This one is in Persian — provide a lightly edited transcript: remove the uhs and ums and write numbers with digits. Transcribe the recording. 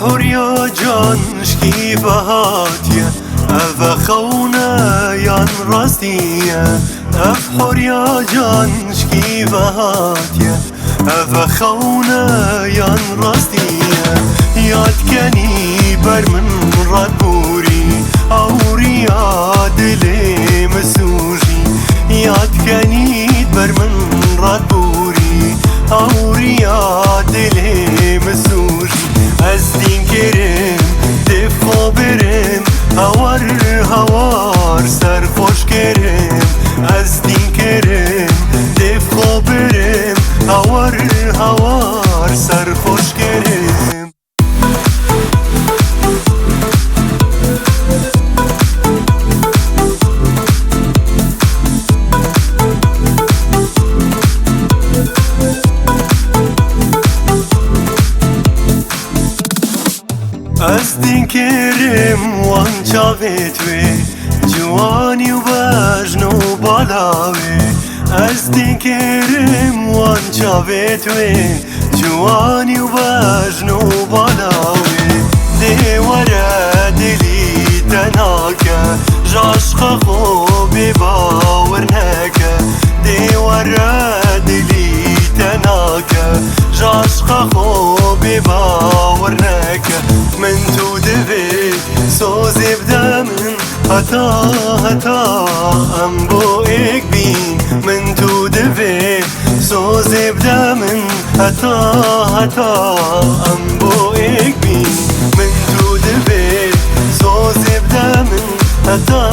هوریا جان شکی بهاتیه او خونه یان راستیه هوریا جان شکی بهاتیه او خونه یان راستیه یاد کنی بر من راد بوری هوریا دلی مسوجی یاد کنی بر من راد بوری هوریا دلی مسوجی از دین کرم دفع برم هوار سرخوش کرم از دین کرم دفع برم هوار سرخوش کرم از دین کرم وان چاوت وی جوانی و بجن و بالاوی از دین کرم وان چاوت وی جوانی و بجن و بالاوی دیواره دلی تناکه جاشق خوبی باور نکه دیواره دلی تناکه جاشق خوبی باور نکه من تو دوی سوزی بدم هتا ام بو ایک بین من تو دوی سوزی بدم هتا ام بو ایک بین من تو دوی سوزی بدم هتا